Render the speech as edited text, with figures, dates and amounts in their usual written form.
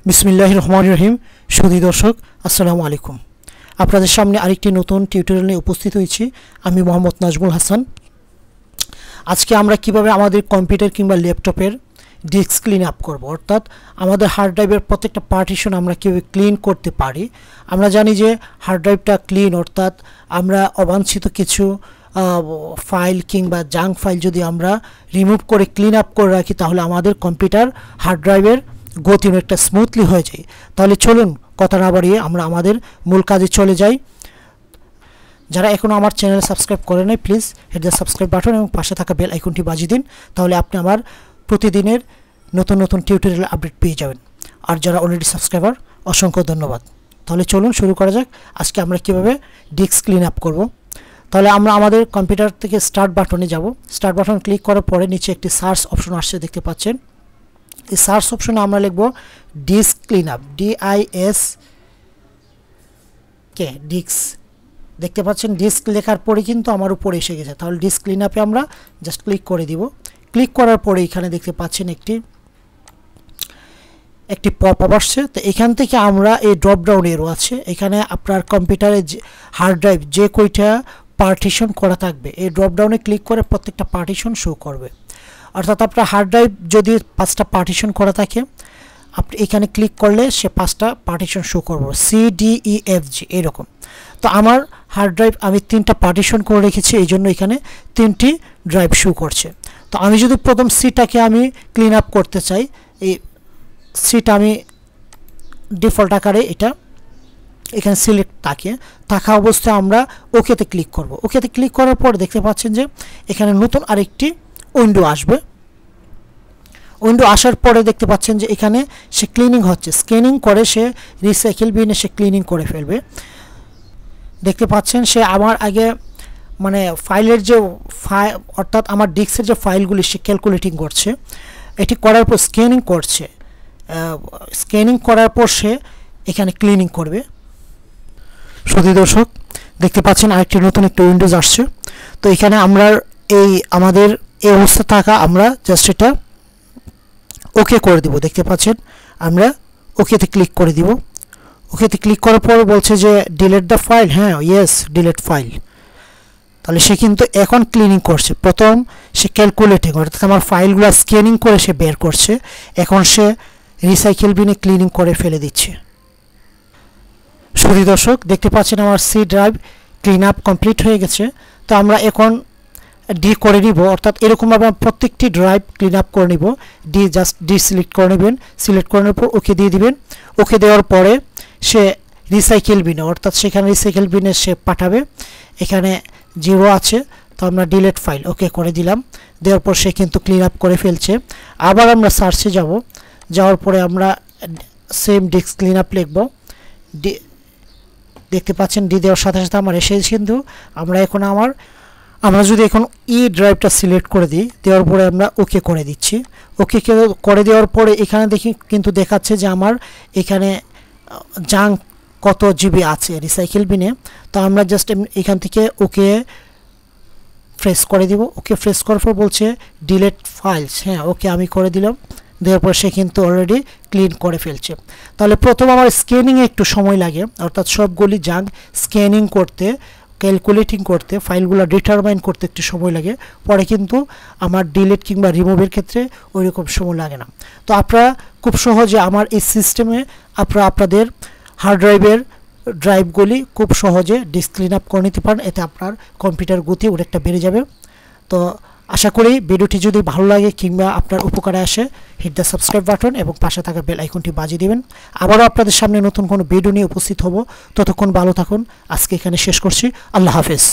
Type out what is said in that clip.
বিসমিল্লাহির রহমানির রহিম। সুধী দর্শক, আসসালামু আলাইকুম। আপনাদের সামনে আরেকটি নতুন টিউটোরিয়াল নিয়ে উপস্থিত হয়েছি। আমি মোহাম্মদ নাজমুল হাসান। আজকে আমরা কিভাবে আমাদের কম্পিউটার কিংবা ল্যাপটপের ডিস্ক ক্লিন আপ করব, অর্থাৎ আমাদের হার্ড ড্রাইভের প্রত্যেকটা পার্টিশন আমরা কীভাবে ক্লিন করতে পারি। আমরা জানি যে হার্ড ড্রাইভটা ক্লিন, অর্থাৎ আমরা অবাঞ্ছিত কিছু ফাইল কিংবা জাঙ্ক ফাইল যদি আমরা রিমুভ করে ক্লিন আপ করে রাখি, তাহলে আমাদের কম্পিউটার হার্ড ড্রাইভের গতি অনেকটা স্মুথলি হয়ে যায়। তাহলে চলুন কথা না বাড়িয়ে আমরা আমাদের মূল কাজে চলে যাই। যারা এখনও আমার চ্যানেল সাবস্ক্রাইব করে নাই, please hit the subscribe button এবং পাশে থাকা বেল আইকনটি বাজিয়ে দিন, তাহলে আপনি আমার প্রতিদিনের নতুন নতুন টিউটোরিয়াল আপডেট পেয়ে যাবেন। আর যারা অলরেডি সাবস্ক্রাইবার, অসংখ্য ধন্যবাদ। তাহলে চলুন শুরু করা যাক। আজকে আমরা কীভাবে ডিস্ক ক্লিন আপ করব। তাহলে আমরা আমাদের কম্পিউটার থেকে স্টার্ট বাটনে যাব। স্টার্ট বাটন ক্লিক করার পরে নিচে একটি সার্চ অপশন আসছে, দেখতে পাচ্ছেন। এই সার্চ অপশনে আমরা লিখব disk clean up, DISK, disk. দেখতে পাচ্ছেন ডিস্ক লেখার পরে কিন্তু আমার উপরে এসে গেছে। তাহলে ডিস্ক ক্লিন আপে আমরা জাস্ট ক্লিক করে দিব। ক্লিক করার পরে এখানে দেখতে পাচ্ছেন একটি পপ আপ আসছে। তো এখান থেকে আমরা এই ড্রপ ডাউন এরো আছে, এখানে আপনার কম্পিউটারে হার্ড ড্রাইভ যে কয়টা পার্টিশন করা থাকবে, এই ড্রপ ডাউনে ক্লিক করে প্রত্যেকটা পার্টিশন শো করবে। অর্থাৎ আপনার হার্ড ড্রাইভ যদি 5টা পার্টিশন করা থাকে, আপনি এখানে ক্লিক করলে সে 5টা পার্টিশন শো করবো, CDEFG এরকম। তো আমার হার্ড ড্রাইভ আমি 3টা পার্টিশন করে রেখেছি, এই জন্য এখানে 3টি ড্রাইভ শো করছে। তো আমি যদি প্রথম সিটাকে আমি ক্লিন আপ করতে চাই, এই সিটা আমি ডিফল্ট আকারে এটা এখানে সিলেক্ট থাকা অবস্থায় আমরা ওকেতে ক্লিক করব। ওকেতে ক্লিক করার পর দেখতে পাচ্ছেন যে এখানে নতুন আরেকটি উইন্ডো আসবে। উইন্ডো আসার পরে দেখতে পাচ্ছেন যে এখানে সে ক্লিনিং হচ্ছে, স্ক্যানিং করে সে রিসাইকেল বিনে সে ক্লিনিং করে ফেলবে। দেখতে পাচ্ছেন সে আমার আগে মানে ফাইলের যে অর্থাৎ আমার ডিস্কের যে ফাইলগুলি সে ক্যালকুলেটিং করছে। এটি করার পর স্ক্যানিং করছে, স্ক্যানিং করার পর সে এখানে ক্লিনিং করবে। সুধী দর্শক, দেখতে পাচ্ছেন আরেকটি নতুন একটা উইন্ডোজ আসছে। তো এখানে আমরা আমাদের এই অবস্থা থাকা আমরা জাস্ট এটা ওকে করে দিব। দেখতে পাচ্ছেন আমরা ওকেতে ক্লিক করে দিব। ওকেতে ক্লিক করার পর বলছে যে ডিলিট দ্য ফাইল। হ্যাঁ, ইয়েস, ডিলিট ফাইল। তাহলে সে কিন্তু এখন ক্লিনিং করছে। প্রথম সে ক্যালকুলেটিং, অর্থাৎ আমার ফাইলগুলো স্ক্যানিং করে সে বের করছে, এখন সে রিসাইকেল বিনে ক্লিনিং করে ফেলে দিচ্ছে। সুধী দর্শক, দেখতে পাচ্ছেন আমার C drive clean up complete হয়ে গেছে। তো আমরা এখন ডি করে নিব, অর্থাৎ এরকমভাবে প্রত্যেকটি ড্রাইভ ক্লিন আপ করে নিব। জাস্ট ডি সিলেক্ট করে নেবেন। সিলেক্ট করার পর ওকে দিয়ে দিবেন। ওকে দেওয়ার পরে সে রিসাইকেল বিনে, অর্থাৎ সেখানে রিসাইকেল বিনে সে পাঠাবে। এখানে 0 আছে, তো আমরা ডিলিট ফাইল ওকে করে দিলাম। দেওয়ার পর সে কিন্তু ক্লিন আপ করে ফেলছে। আবার আমরা সার্চে যাব। যাওয়ার পরে আমরা সেম ডিস্ক ক্লিন আপ লিখব। দেখতে পাচ্ছেন ডি দেওয়ার সাথে সাথে আমার এসেছে। কিন্তু আমরা যদি এখন ড্রাইভটা সিলেক্ট করে দিই, দেওয়ার পরে আমরা ওকে করে দিচ্ছি। ওকে করে দেওয়ার পরে এখানে কিন্তু দেখাচ্ছে যে আমার এখানে জাঙ্ক কত জিবি আছে রিসাইকেল বিনে। তো আমরা জাস্ট এখান থেকে ওকে ফ্রেশ করে দিব। ওকে ফ্রেশ করার পর বলছে ডিলিট ফাইলস। হ্যাঁ, ওকে আমি করে দিলাম। দেওয়ার পর সে কিন্তু অলরেডি ক্লিন করে ফেলছে। তাহলে প্রথম আমার স্ক্যানিংয়ে একটু সময় লাগে, অর্থাৎ সবগুলি জাঙ্ক স্ক্যানিং করতে, ক্যালকুলেটিং করতে, ফাইলগুলো ডিটারমাইন করতে একটু সময় লাগে। পরে কিন্তু আমার ডিলিট কিংবা রিমুভের ক্ষেত্রে ওই রকম সময় লাগে না। তো আপনারা খুব সহজে আমার এই সিস্টেমে আপনাদের হার্ড ড্রাইভগুলি খুব সহজে ডিস্ক ক্লিন আপ করে নিতে পারেন। এতে আপনার কম্পিউটার গতি অনেকটা বেড়ে যাবে। তো আশা করি ভিডিওটি যদি ভালো লাগে কিংবা আপনার উপকারে আসে, হিট দ্য সাবস্ক্রাইব বাটন এবং পাশে থাকা বেল আইকনটি বাজিয়ে দিবেন। আবারও আপনাদের সামনে নতুন কোনো ভিডিও নিয়ে উপস্থিত হব। ততক্ষণ ভালো থাকুন। আজকে এখানে শেষ করছি। আল্লাহ হাফেজ।